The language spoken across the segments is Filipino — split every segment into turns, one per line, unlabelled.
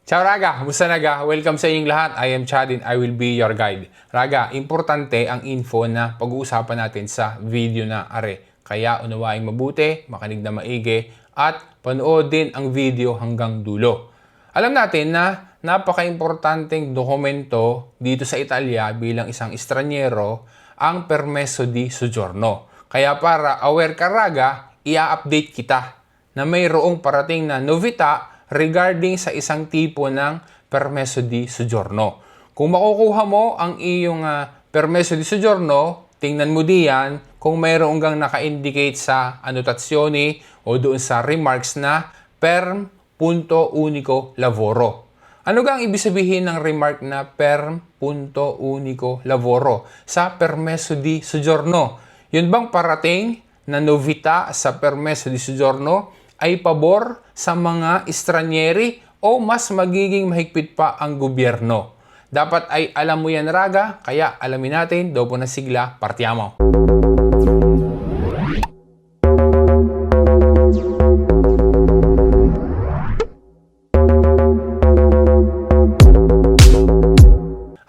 Ciao Raga! Kumusta naga? Welcome sa inyong lahat. I am Chad and I will be your guide. Raga, importante ang info na pag-uusapan natin sa video na are. Kaya unawaing mabuti, makinig na maigi, at panood din ang video hanggang dulo. Alam natin na napaka-importanteng dokumento dito sa Italia bilang isang estranyero ang Permesso di Soggiorno. Kaya para aware ka Raga, i-update kita na mayroong parating na novita regarding sa isang tipo ng Permesso di Soggiorno. Kung makukuha mo ang iyong Permesso di Soggiorno, tingnan mo diyan kung mayroong gang naka-indicate sa anotazioni o doon sa remarks na perm punto unico lavoro. Ano gang ibig sabihin ng remark na perm punto unico lavoro sa Permesso di Soggiorno? Yun bang parating na novita sa Permesso di Soggiorno ay pabor sa mga estranyeri o mas magiging mahigpit pa ang gobyerno? Dapat ay alam mo yan Raga, kaya alamin natin, dopo na sigla, partiamo!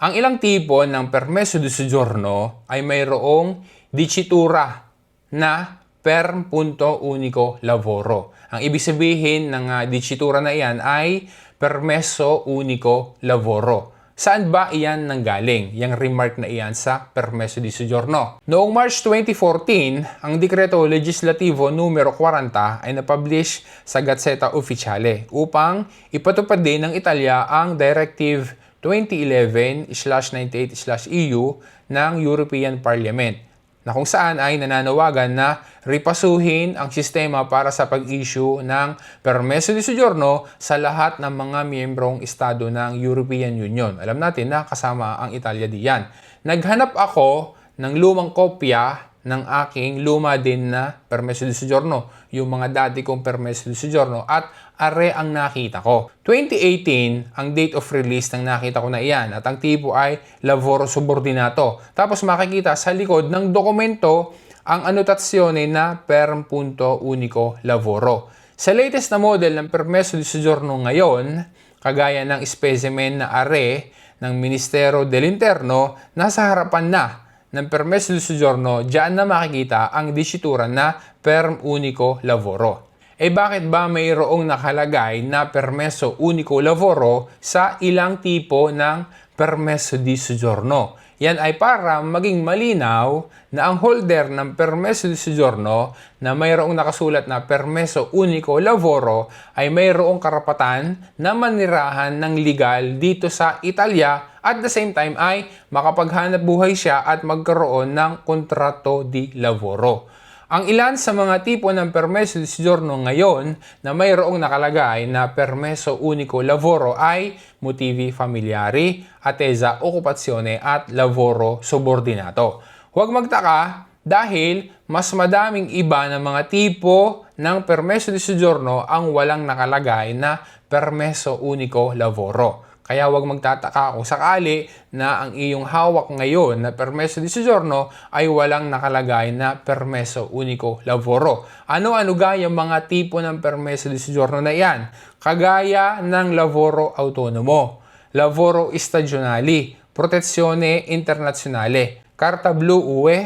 Ang ilang tipo ng Permesso di Soggiorno ay mayroong dicitura na perm punto unico lavoro. Ang ibig sabihin ng dicitura na iyan ay Permesso unico lavoro. Saan ba iyan nanggaling? Yang remark na iyan sa Permesso di Soggiorno. Noong March 2014, ang Dekreto Legislativo numero 40 ay napublish sa Gazzetta Ufficiale upang ipatupad din ng Italia ang Directive 2011/98/EU ng European Parliament, na kung saan ay nananawagan na ripasuhin ang sistema para sa pag-issue ng Permesso di Soggiorno sa lahat ng mga miyembrong estado ng European Union. Alam natin na kasama ang Italia diyan. Naghanap ako ng lumang kopya ng aking luma din na Permesso di Soggiorno, yung mga dati kong Permesso di Soggiorno, at are ang nakita ko. 2018 ang date of release ng nakita ko na iyan at ang tipo ay lavoro subordinato. Tapos makikita sa likod ng dokumento ang anotazione na perm punto unico lavoro. Sa latest na model ng Permesso di Soggiorno ngayon, kagaya ng specimen na are ng Ministero dell'Interno, nasa harapan na ng Permesso di Soggiorno, diyan na makikita ang dicitura na perm unico lavoro. Bakit ba mayroong nakalagay na Permesso unico lavoro sa ilang tipo ng Permesso di Soggiorno? Yan ay para maging malinaw na ang holder ng Permesso di Soggiorno na mayroong nakasulat na Permesso unico lavoro ay mayroong karapatan na manirahan ng legal dito sa Italia, at the same time ay makapaghanap buhay siya at magkaroon ng kontrato di lavoro. Ang ilan sa mga tipo ng Permesso di Soggiorno ngayon na mayroong nakalagay na Permesso unico lavoro ay motivi familiari, attesa occupazione at lavoro subordinato. Huwag magtaka dahil mas madaming iba ng mga tipo ng Permesso di Soggiorno ang walang nakalagay na Permesso unico lavoro. Kaya huwag magtataka kung sakali na ang iyong hawak ngayon na Permesso di Soggiorno ay walang nakalagay na Permesso unico lavoro. Ano-ano gaya mga tipo ng Permesso di Soggiorno na iyan? Kagaya ng lavoro autonomo, lavoro stagionali, protezione internazionale, carta blu UE,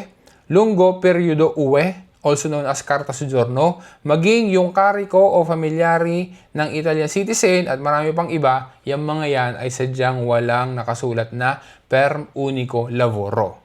lungo periodo UE, also known as Carta Soggiorno, maging yung carico o familiari ng Italian citizen at marami pang iba, yung mga yan ay sadyang walang nakasulat na perm unico lavoro.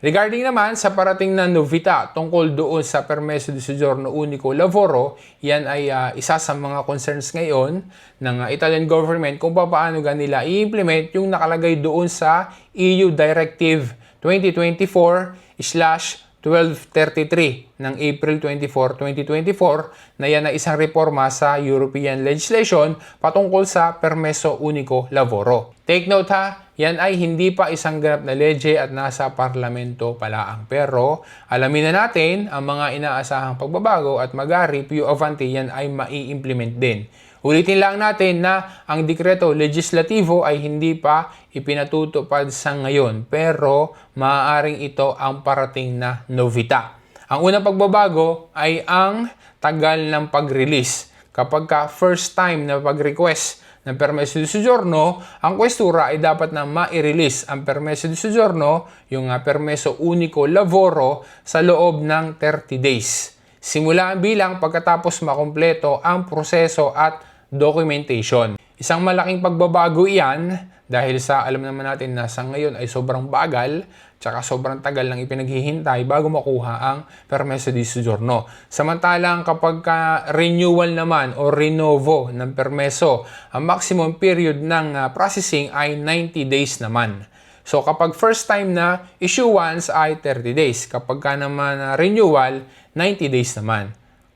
Regarding naman sa parating na novita tungkol doon sa Permesso di Soggiorno unico lavoro, yan ay isa sa mga concerns ngayon ng Italian government kung paano nila i-implement yung nakalagay doon sa EU Directive 2024/1233 ng April 24, 2024 na yan ay isang reforma sa European legislation patungkol sa Permesso unico lavoro. Take note ha, yan ay hindi pa isang ganap na legye at nasa parlamento pa lang. Pero alamin na natin ang mga inaasahang pagbabago at magari più avanti yan ay mai-implement din. Ulitin lang natin na ang Dekreto Legislativo ay hindi pa ipinatutupad sa ngayon, pero maaaring ito ang parating na novita. Ang unang pagbabago ay ang tagal ng pag-release. Kapag ka first time na pag-request ng permeso di soggiorno, ang questura ay dapat na ma-release ang permeso di soggiorno, yung permeso unico lavoro, sa loob ng 30 days. Simula ang bilang pagkatapos makumpleto ang proseso at documentation. Isang malaking pagbabago iyan dahil sa alam naman natin na sa ngayon ay sobrang bagal tsaka sobrang tagal lang ipinaghihintay bago makuha ang permeso di soggiorno. Samantalang kapag renewal naman o renovo ng permeso, ang maximum period ng processing ay 90 days naman. So kapag first time na issuance ay 30 days. Kapag naman renewal, 90 days naman.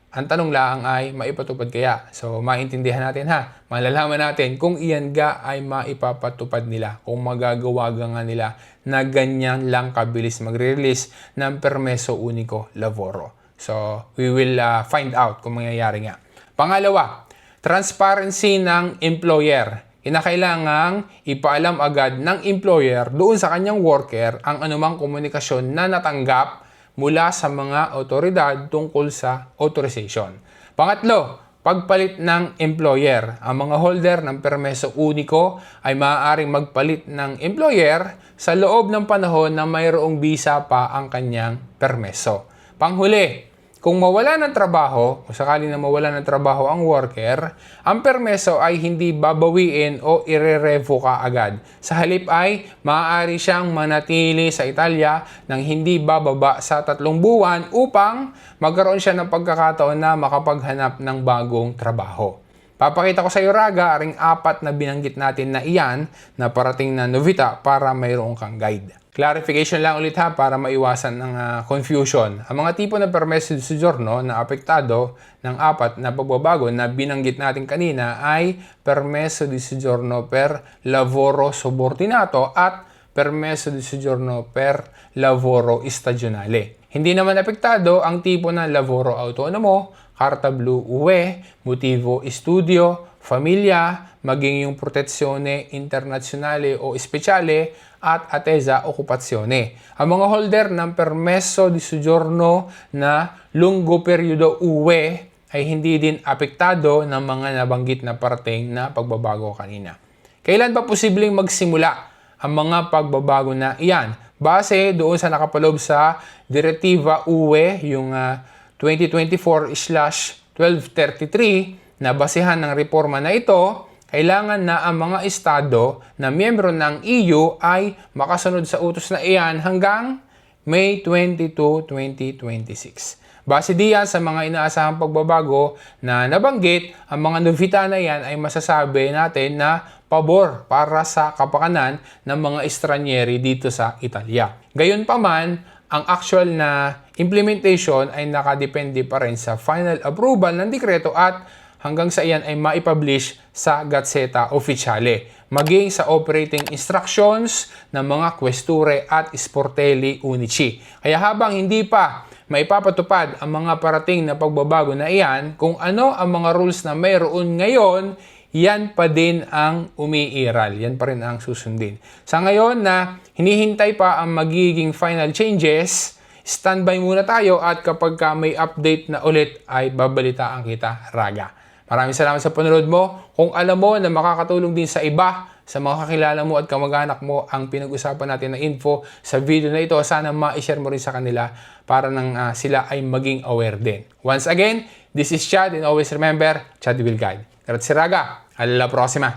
Ang tanong lang ay maipatupad kaya? So maintindihan natin malalaman natin kung iyan ga ay maipapatupad nila, kung magagawa nga nila na ganyan lang kabilis magre-release ng permeso unico lavoro. So we will find out kung mangyayari nga. Pangalawa, transparency ng employer. Kinakailangang ipaalam agad ng employer doon sa kanyang worker ang anumang komunikasyon na natanggap mula sa mga otoridad tungkol sa authorization. Pangatlo, pagpalit ng employer. Ang mga holder ng permeso uniko ay maaaring magpalit ng employer sa loob ng panahon na mayroong visa pa ang kanyang permeso. Panghuli, kung mawala ng trabaho o sakali na mawala ng trabaho ang worker, ang permeso ay hindi babawiin o ire-revoke agad. Sa halip ay maaari siyang manatili sa Italia ng hindi bababa sa 3 buwan upang magkaroon siya ng pagkakataon na makapaghanap ng bagong trabaho. Papakita ko sa iyo raga aring 4 na binanggit natin na iyan na parating na novita para mayroong kang guide. Clarification lang ulit para maiwasan ng confusion. Ang mga tipo ng permeso di soggiorno na apektado ng 4 na pagbabago na binanggit natin kanina ay permeso di soggiorno per lavoro subordinato at permeso di soggiorno per lavoro stagionale. Hindi naman apektado ang tipo ng lavoro autonomo, carta blu UE, motivo studio, famiglia, maging yung protezione internazionale o speciale at attesa occupazione. Ang mga holder ng permeso di soggiorno na lungo periodo UE ay hindi din apektado ng mga nabanggit na parating na pagbabago kanina. Kailan ba posibleng magsimula ang mga pagbabago na iyan? Base doon sa nakapaloob sa Direktiva UE, yung 2024/1233 na basehan ng reforma na ito, kailangan na ang mga estado na miyembro ng EU ay makasunod sa utos na iyan hanggang May 22, 2026. Base diyan sa mga inaasahang pagbabago na nabanggit, ang mga novita na iyan ay masasabi natin na pabor para sa kapakanan ng mga estranyeri dito sa Italia. Gayunpaman, ang actual na implementation ay nakadepende pa rin sa final approval ng dekreto at hanggang sa iyan ay maipublish sa Gazzetta Ufficiale, maging sa operating instructions ng mga questure at sportelli unici. Kaya habang hindi pa maipapatupad ang mga parating na pagbabago na iyan, kung ano ang mga rules na mayroon ngayon, yan pa din ang umiiral. Yan pa rin ang susundin. Sa ngayon na hinihintay pa ang magiging final changes, standby muna tayo at kapag may update na ulit ay babalitaan kita raga. Maraming salamat sa panonood mo. Kung alam mo na makakatulong din sa iba, sa mga kakilala mo at kamag-anak mo ang pinag-usapan natin na info sa video na ito, sana ma-share mo rin sa kanila para nang sila ay maging aware din. Once again, this is Chad and always remember, Chad will guide. Grazie raga, alla prossima!